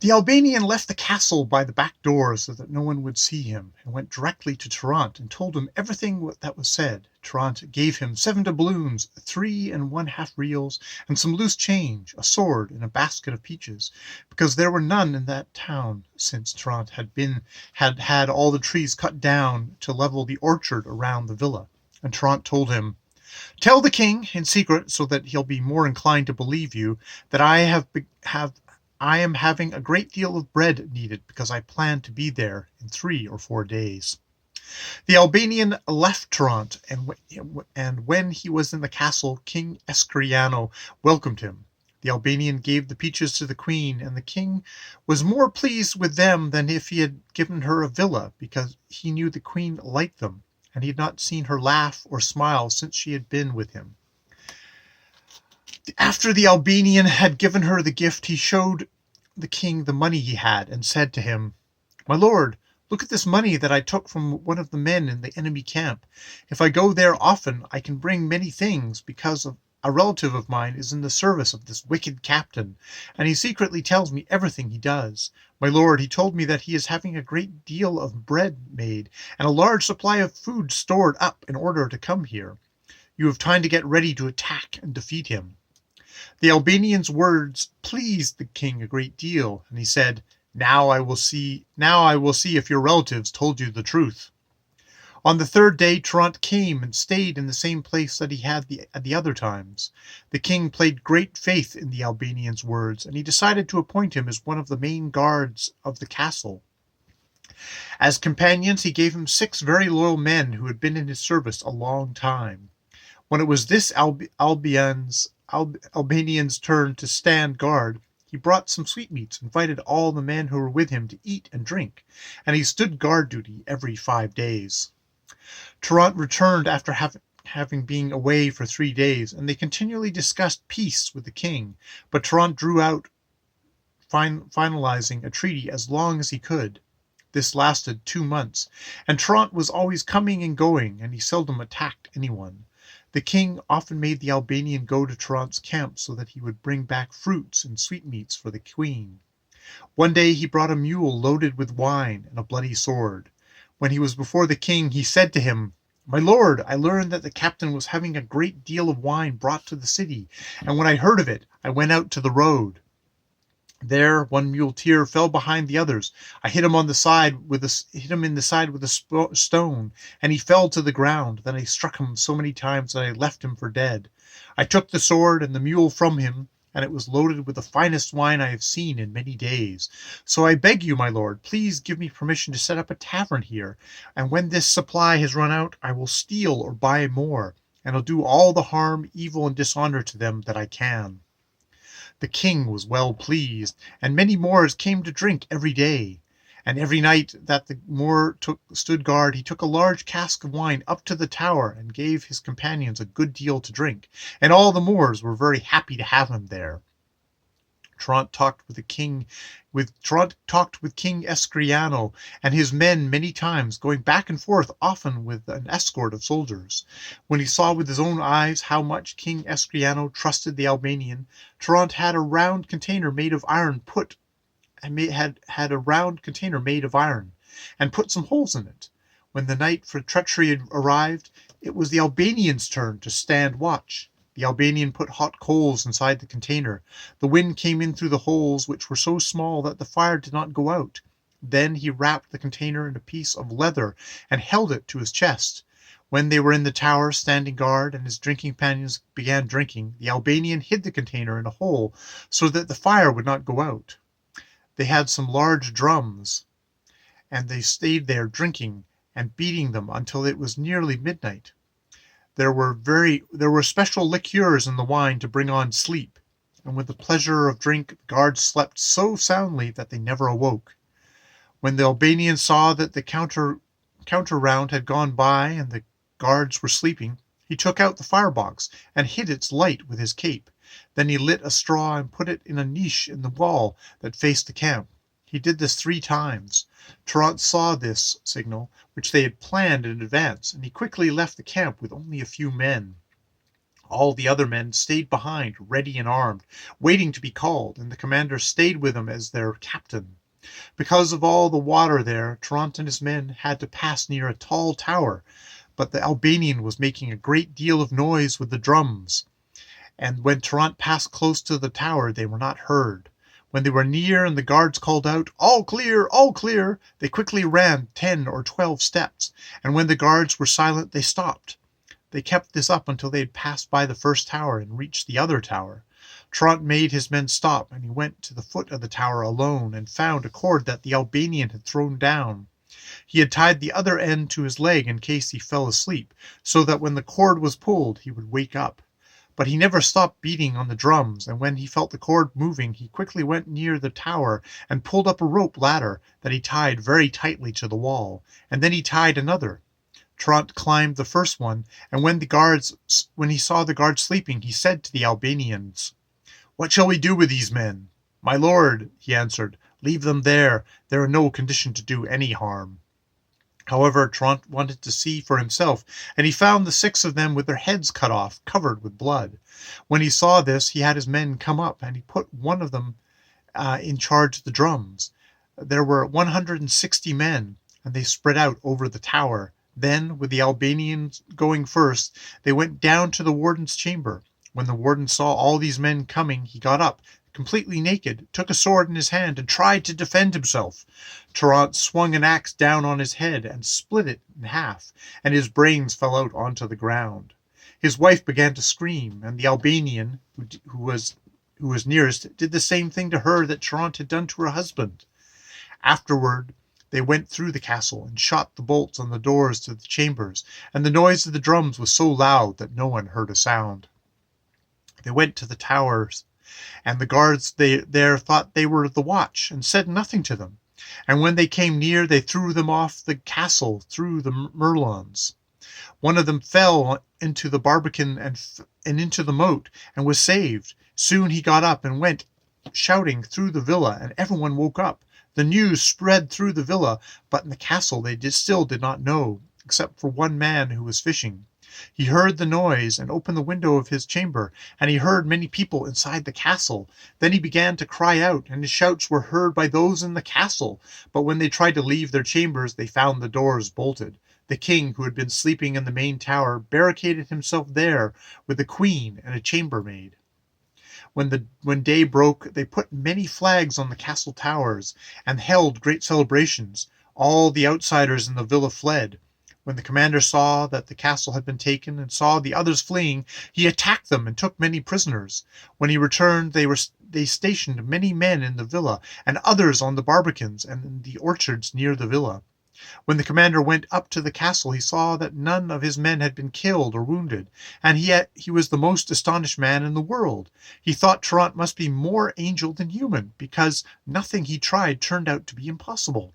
The Albanian left the castle by the back door so that no one would see him, and went directly to Trnt and told him everything that was said. Trnt gave him 7 doubloons, 3½ reals, and some loose change, a sword, and a basket of peaches, because there were none in that town, since Trnt had all the trees cut down to level the orchard around the villa. And Trnt told him, "Tell the king in secret, so that he'll be more inclined to believe you, that I am having a great deal of bread needed, because I plan to be there in 3 or 4 days." The Albanian left Trant, and when he was in the castle, King Escriano welcomed him. The Albanian gave the peaches to the queen, and the king was more pleased with them than if he had given her a villa, because he knew the queen liked them, and he had not seen her laugh or smile since she had been with him. After the Albanian had given her the gift, he showed the king the money he had, and said to him, "My lord, look at this money that I took from one of the men in the enemy camp. If I go there often, I can bring many things, because a relative of mine is in the service of this wicked captain, and he secretly tells me everything he does. My lord, he told me that he is having a great deal of bread made, and a large supply of food stored up in order to come here. You have time to get ready to attack and defeat him." The Albanian's words pleased the king a great deal, and he said, Now I will see if your relatives told you the truth." On the 3rd day Trant came and stayed in the same place that he had the other times. The king played great faith in the Albanian's words, and he decided to appoint him as one of the main guards of the castle. As companions, he gave him 6 very loyal men who had been in his service a long time. When it was this Albanian's turn to stand guard, he brought some sweetmeats, invited all the men who were with him to eat and drink, and he stood guard duty every 5 days. Trant returned after having been away for 3 days, and they continually discussed peace with the king, but Trant drew out, finalizing a treaty as long as he could. This lasted 2 months, and Trant was always coming and going, and he seldom attacked anyone. The king often made the Albanian go to Trant's camp so that he would bring back fruits and sweetmeats for the queen. One day he brought a mule loaded with wine and a bloody sword. When he was before the king, he said to him, "My lord, I learned that the captain was having a great deal of wine brought to the city, and when I heard of it, I went out to the road. There one muleteer fell behind the others. I hit him in the side with a stone, and he fell to the ground. Then I struck him so many times that I left him for dead. I took the sword and the mule from him, and it was loaded with the finest wine I have seen in many days. So I beg you, my lord, please give me permission to set up a tavern here, and when this supply has run out, I will steal or buy more, and I'll do all the harm, evil, and dishonor to them that I can." The king was well pleased, and many Moors came to drink every day. And every night that the Moor stood guard, he took a large cask of wine up to the tower and gave his companions a good deal to drink, and all the Moors were very happy to have him there. Trant talked with King Escriano and his men many times, going back and forth often with an escort of soldiers. When he saw with his own eyes how much King Escriano trusted the Albanian, Trant had a round container made of iron and put some holes in it. When the night for treachery had arrived, it was the Albanian's turn to stand watch. The Albanian put hot coals inside the container. The wind came in through the holes, which were so small that the fire did not go out. Then he wrapped the container in a piece of leather and held it to his chest. When they were in the tower, standing guard, and his drinking companions began drinking, the Albanian hid the container in a hole so that the fire would not go out. They had some large drums, and they stayed there drinking and beating them until it was nearly midnight. There were special liqueurs in the wine to bring on sleep, and with the pleasure of drink the guards slept so soundly that they never awoke. When the Albanian saw that the counter round had gone by and the guards were sleeping, he took out the firebox and hid its light with his cape. Then he lit a straw and put it in a niche in the wall that faced the camp. He did this 3 times. Trant saw this signal, which they had planned in advance, and he quickly left the camp with only a few men. All the other men stayed behind, ready and armed, waiting to be called, and the commander stayed with them as their captain. Because of all the water there, Trnt and his men had to pass near a tall tower, but the Albanian was making a great deal of noise with the drums, and when Trnt passed close to the tower they were not heard. When they were near and the guards called out, "All clear, all clear," they quickly ran 10 or 12 steps, and when the guards were silent they stopped. They kept this up until they had passed by the first tower and reached the other tower. Trnt made his men stop, and he went to the foot of the tower alone and found a cord that the Albanian had thrown down. He had tied the other end to his leg in case he fell asleep, so that when the cord was pulled he would wake up. But he never stopped beating on the drums, and when he felt the cord moving he quickly went near the tower and pulled up a rope ladder that he tied very tightly to the wall, and then he tied another. Trnt climbed the first one, and when he saw the guards sleeping, he said to the Albanians, "What shall we do with these men?" "My lord," he answered, "leave them there. They are in no condition to do any harm." However, Trnt wanted to see for himself, and he found the 6 of them with their heads cut off, covered with blood. When he saw this, he had his men come up, and he put one of them in charge of the drums. There were 160 men, and they spread out over the tower. Then, with the Albanians going first, they went down to the warden's chamber. When the warden saw all these men coming, he got up, completely naked, took a sword in his hand, and tried to defend himself. Trnt swung an axe down on his head and split it in half, and his brains fell out onto the ground. His wife began to scream, and the Albanian, who was nearest, did the same thing to her that Trnt had done to her husband. Afterward, they went through the castle and shot the bolts on the doors to the chambers, and the noise of the drums was so loud that no one heard a sound. They went to the towers, and the guards there thought they were the watch, and said nothing to them. And when they came near, they threw them off the castle through the merlons. One of them fell into the barbican and into the moat, and was saved. Soon he got up and went shouting through the villa, and everyone woke up. The news spread through the villa, but in the castle they still did not know, except for one man who was fishing. He heard the noise and opened the window of his chamber, and he heard many people inside the castle. Then he began to cry out, and his shouts were heard by those in the castle. But when they tried to leave their chambers, they found the doors bolted. The king, who had been sleeping in the main tower, barricaded himself there with the queen and a chambermaid. When day broke, they put many flags on the castle towers and held great celebrations. All the outsiders in the villa fled. When the commander saw that the castle had been taken and saw the others fleeing, he attacked them and took many prisoners. When he returned, they stationed many men in the villa and others on the barbicans and in the orchards near the villa. When the commander went up to the castle, he saw that none of his men had been killed or wounded, and yet he was the most astonished man in the world. He thought Trnt must be more angel than human, because nothing he tried turned out to be impossible.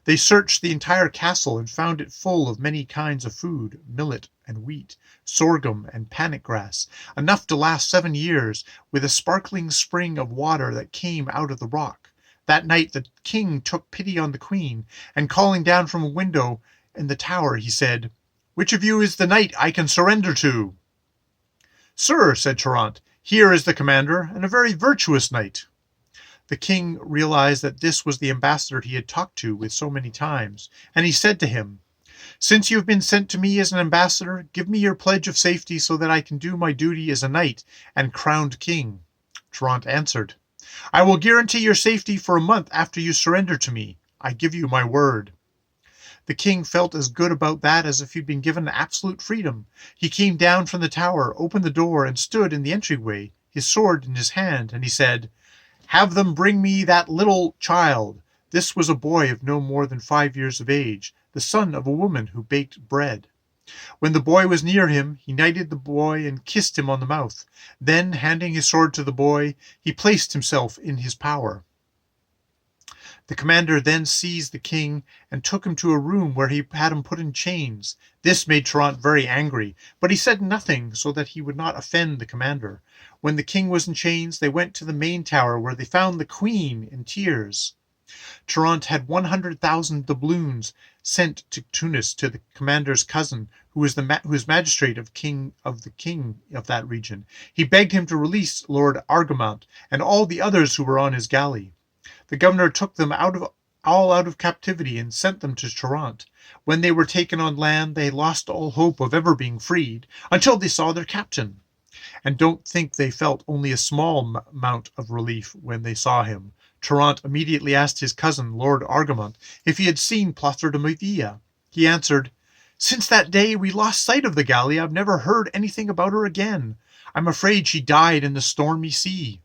They searched the entire castle and found it full of many kinds of food, millet and wheat, sorghum and panic grass, enough to last 7 years, with a sparkling spring of water that came out of the rock. That night the king took pity on the queen, and calling down from a window in the tower, he said, "Which of you is the knight I can surrender to?" "Sir," said Trnt, "here is the commander, and a very virtuous knight." The king realized that this was the ambassador he had talked to with so many times, and he said to him, "Since you have been sent to me as an ambassador, give me your pledge of safety so that I can do my duty as a knight and crowned king." Trnt answered, "I will guarantee your safety for a month after you surrender to me. I give you my word." The king felt as good about that as if he'd been given absolute freedom. He came down from the tower, opened the door, and stood in the entryway, his sword in his hand, and he said, "Have them bring me that little child." This was a boy of no more than 5 years of age, the son of a woman who baked bread. When the boy was near him, he knighted the boy and kissed him on the mouth. Then, handing his sword to the boy, he placed himself in his power. The commander then seized the king and took him to a room where he had him put in chains. This made Trnt very angry, but he said nothing so that he would not offend the commander. When the king was in chains, they went to the main tower where they found the queen in tears. Trnt had 100,000 doubloons sent to Tunis to the commander's cousin, who was magistrate of the king of that region. He begged him to release Lord Argamont and all the others who were on his galley. The governor took them all out of captivity and sent them to Trnt. When they were taken on land, they lost all hope of ever being freed until they saw their captain. And don't think they felt only a small amount of relief when they saw him. Trnt immediately asked his cousin, Lord Argamont, if he had seen Placer de Mavia. He answered, "Since that day we lost sight of the galley, I've never heard anything about her again. I'm afraid she died in the stormy sea."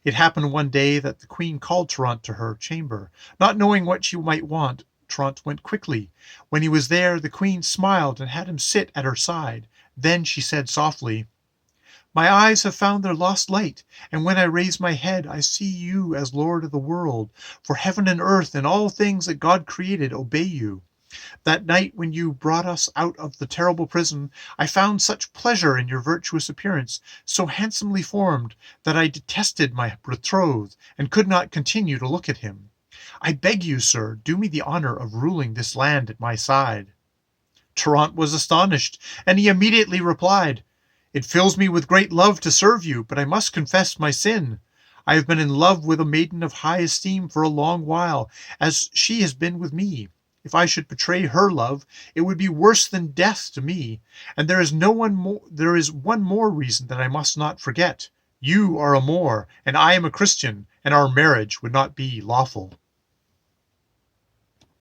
It happened one day that the queen called Trnt to her chamber. Not knowing what she might want, Trnt went quickly. When he was there, the queen smiled and had him sit at her side. Then she said softly, "My eyes have found their lost light, and when I raise my head, I see you as Lord of the world. For heaven and earth and all things that God created obey you. That night when you brought us out of the terrible prison, I found such pleasure in your virtuous appearance, so handsomely formed, that I detested my betrothed, and could not continue to look at him. I beg you, sir, do me the honor of ruling this land at my side." Trnt was astonished, and he immediately replied, "It fills me with great love to serve you, but I must confess my sin. I have been in love with a maiden of high esteem for a long while, as she has been with me. If I should betray her love, it would be worse than death to me. And there is one more reason that I must not forget. You are a Moor, and I am a Christian, and our marriage would not be lawful."